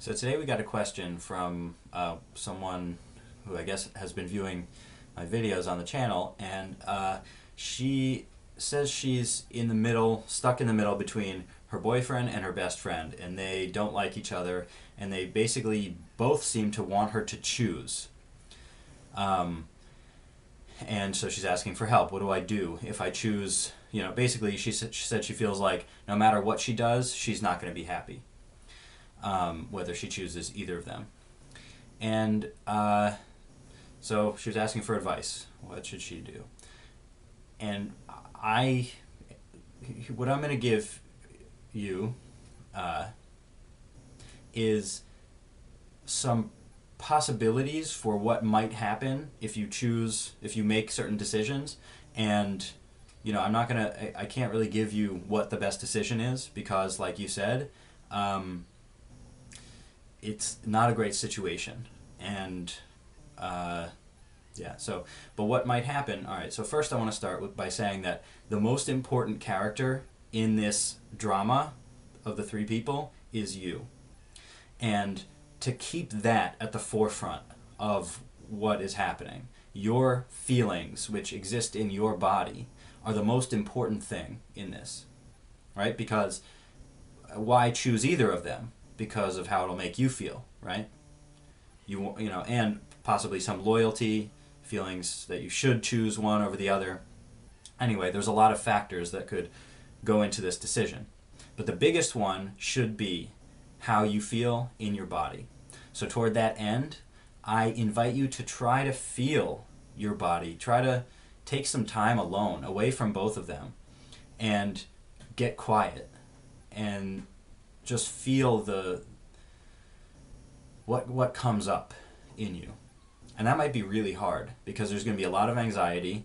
So today we got a question from someone who I guess has been viewing my videos on the channel, and she says she's in the middle, stuck in the middle between her boyfriend and her best friend, and they don't like each other, and they basically both seem to want her to choose. Um, and so she's asking for help. What do I do if I choose? You know, basically she said she feels like no matter what she does, she's not going to be happy. Whether she chooses either of them. And so she was asking for advice. What should she do? And what I'm going to give you is some possibilities for what might happen if you make certain decisions. And I can't really give you what the best decision is because, like you said, it's not a great situation. And but what might happen? All right, so first I want to start by saying that the most important character in this drama of the three people is you. And to keep that at the forefront of what is happening, your feelings, which exist in your body, are the most important thing in this, right? Because why choose either of them? Because of how it'll make you feel, right? And possibly some loyalty, feelings that you should choose one over the other. Anyway, there's a lot of factors that could go into this decision. But the biggest one should be how you feel in your body. So toward that end, I invite you to try to feel your body. Try to take some time alone, away from both of them, and get quiet and just feel what comes up in you. And that might be really hard because there's going to be a lot of anxiety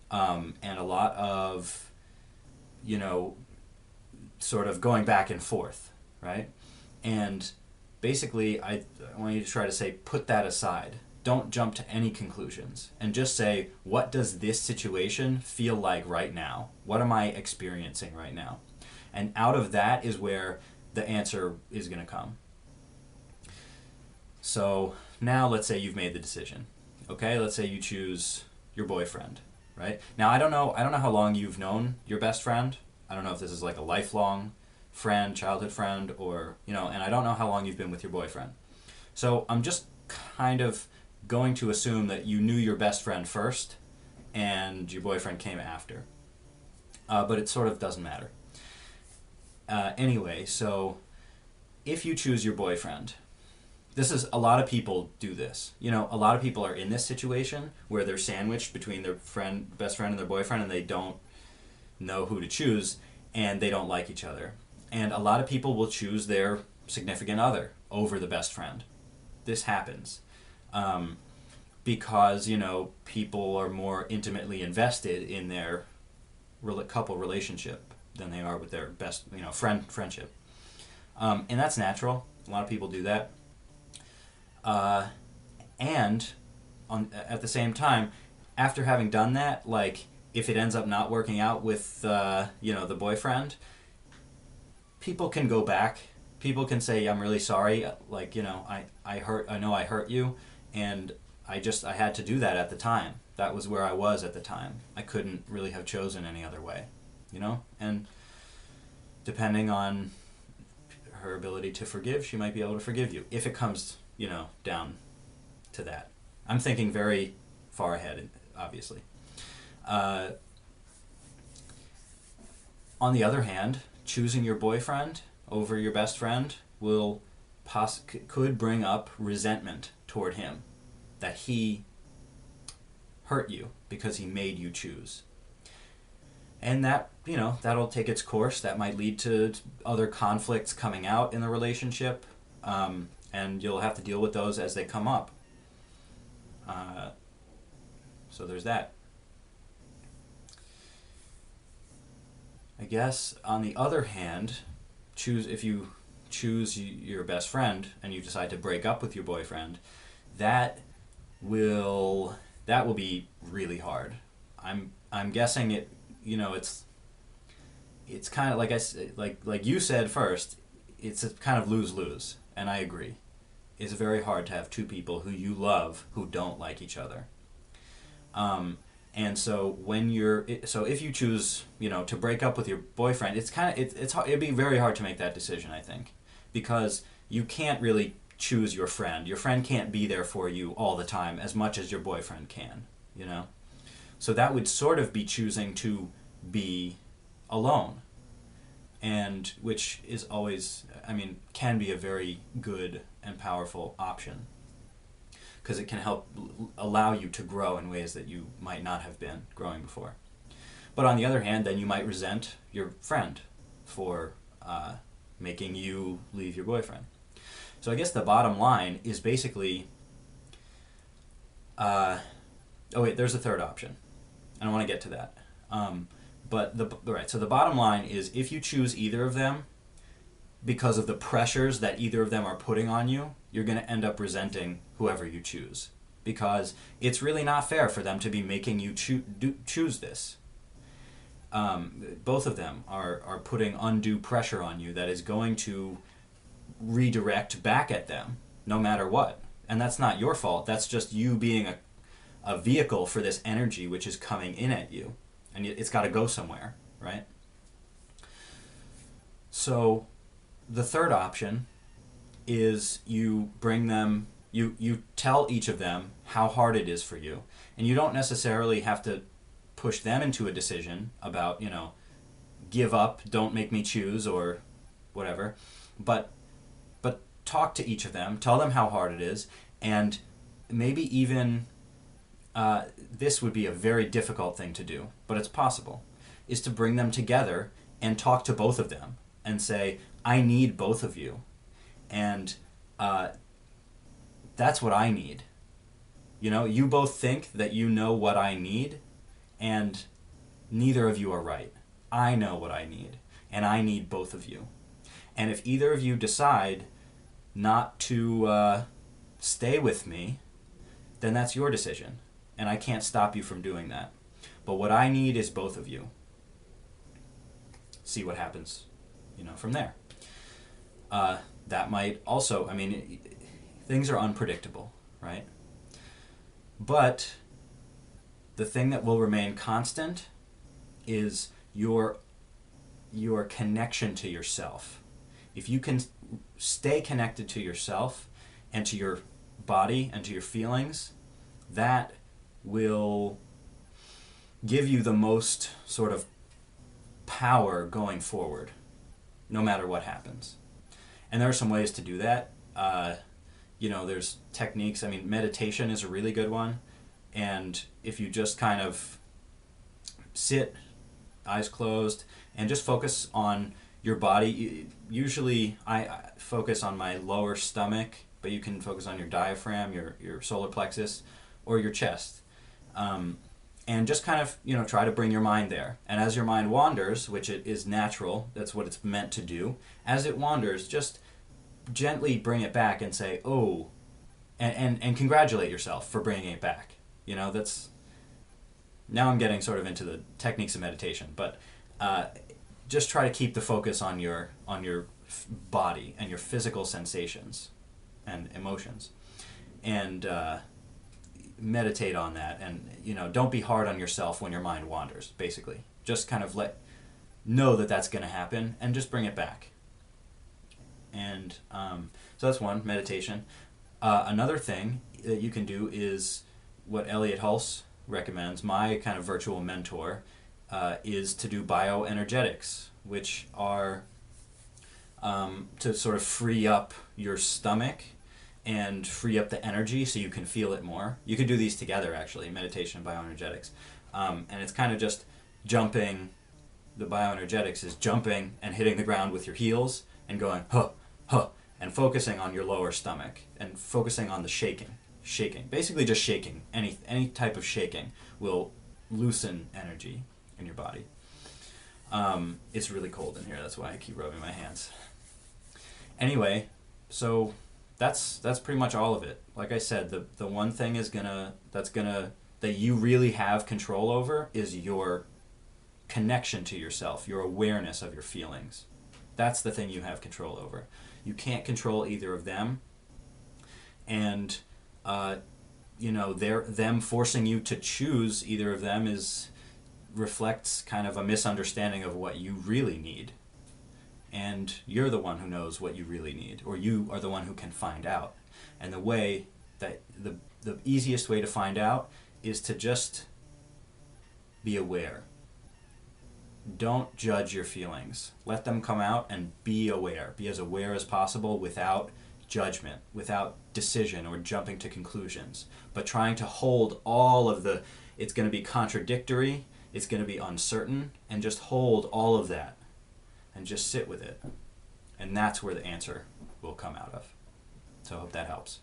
and a lot of, sort of going back and forth, right? And basically, I want you to try to say, put that aside. Don't jump to any conclusions. And just say, what does this situation feel like right now? What am I experiencing right now? And out of that is where the answer is going to come. So now let's say you've made the decision. Okay, let's say you choose your boyfriend, right? Now I don't know how long you've known your best friend. I don't know if this is like a lifelong friend, childhood friend, or, and I don't know how long you've been with your boyfriend. So I'm just kind of going to assume that you knew your best friend first and your boyfriend came after. But it sort of doesn't matter. Anyway, so if you choose your boyfriend, a lot of people do this. A lot of people are in this situation where they're sandwiched between their best friend and their boyfriend, and they don't know who to choose, and they don't like each other. And a lot of people will choose their significant other over the best friend. This happens because, people are more intimately invested in their couple relationship than they are with their best, friendship. And that's natural. A lot of people do that. And at the same time, after having done that, like if it ends up not working out with the boyfriend, people can go back. People can say, I'm really sorry, like, I know I hurt you, and I had to do that at the time. That was where I was at the time. I couldn't really have chosen any other way, and depending on her ability to forgive, she might be able to forgive you if it comes down to that. I'm thinking very far ahead, obviously. On the other hand, choosing your boyfriend over your best friend could bring up resentment toward him, that he hurt you because he made you choose. And that, that'll take its course. That might lead to other conflicts coming out in the relationship. And you'll have to deal with those as they come up. So there's that. I guess, on the other hand, if you choose your best friend and you decide to break up with your boyfriend, that will be really hard. I'm guessing it. It's kind of like you said first. It's a kind of lose-lose. and I agree. It's very hard to have two people who you love who don't like each other. And so if you choose, to break up with your boyfriend, it'd be very hard to make that decision, I think, because you can't really choose your friend. Your friend can't be there for you all the time as much as your boyfriend can, So that would sort of be choosing to be alone, and which is always, can be a very good and powerful option, because it can help allow you to grow in ways that you might not have been growing before. But on the other hand, then you might resent your friend for making you leave your boyfriend. So I guess the bottom line is basically, there's a third option, and I want to get to that. So the bottom line is, if you choose either of them, because of the pressures that either of them are putting on you, you're going to end up resenting whoever you choose, because it's really not fair for them to be making you choose this. Both of them are putting undue pressure on you that is going to redirect back at them no matter what. And that's not your fault. That's just you being a vehicle for this energy which is coming in at you. And it's got to go somewhere, right? So the third option is you bring them, you tell each of them how hard it is for you. And you don't necessarily have to push them into a decision about, give up, don't make me choose, or whatever. But talk to each of them, tell them how hard it is, and maybe even, this would be a very difficult thing to do, but it's possible, is to bring them together and talk to both of them and say, I need both of you. And that's what I need. You both think that you know what I need, and neither of you are right. I know what I need, and I need both of you. And if either of you decide not to stay with me, then that's your decision, and I can't stop you from doing that. But what I need is both of you. See what happens, from there. That might also, things are unpredictable, right? But the thing that will remain constant is your connection to yourself. If you can stay connected to yourself and to your body and to your feelings, that will give you the most sort of power going forward, no matter what happens. And there are some ways to do that. There's techniques. Meditation is a really good one. And if you just kind of sit, eyes closed, and just focus on your body. Usually I focus on my lower stomach, but you can focus on your diaphragm, your solar plexus, or your chest. And just kind of, try to bring your mind there. And as your mind wanders, which it is natural, that's what it's meant to do, as it wanders, just gently bring it back and say, oh, and congratulate yourself for bringing it back. That's, now I'm getting sort of into the techniques of meditation, but just try to keep the focus on your body and your physical sensations and emotions, and meditate on that. And don't be hard on yourself when your mind wanders. Basically, just kind of know that that's going to happen, and just bring it back. And so that's one, meditation. Another thing that you can do is what Elliot Hulse recommends, my kind of virtual mentor, is to do bioenergetics, which are to sort of free up your stomach and free up the energy so you can feel it more. You can do these together, actually, meditation and bioenergetics. And it's kind of just jumping. The bioenergetics is jumping and hitting the ground with your heels and going, huh, huh, and focusing on your lower stomach and focusing on the shaking. Basically just shaking. Any type of shaking will loosen energy in your body. It's really cold in here, that's why I keep rubbing my hands. Anyway, so that's pretty much all of it. Like I said, the one thing that you really have control over is your connection to yourself, your awareness of your feelings. That's the thing you have control over. You can't control either of them. And them forcing you to choose either of them reflects kind of a misunderstanding of what you really need. And you're the one who knows what you really need, or you are the one who can find out. And the easiest way to find out is to just be aware. Don't judge your feelings. Let them come out and be aware. Be as aware as possible without judgment, without decision or jumping to conclusions, but trying to hold all of it's going to be contradictory, it's going to be uncertain, and just hold all of that and just sit with it. And that's where the answer will come out of. So I hope that helps.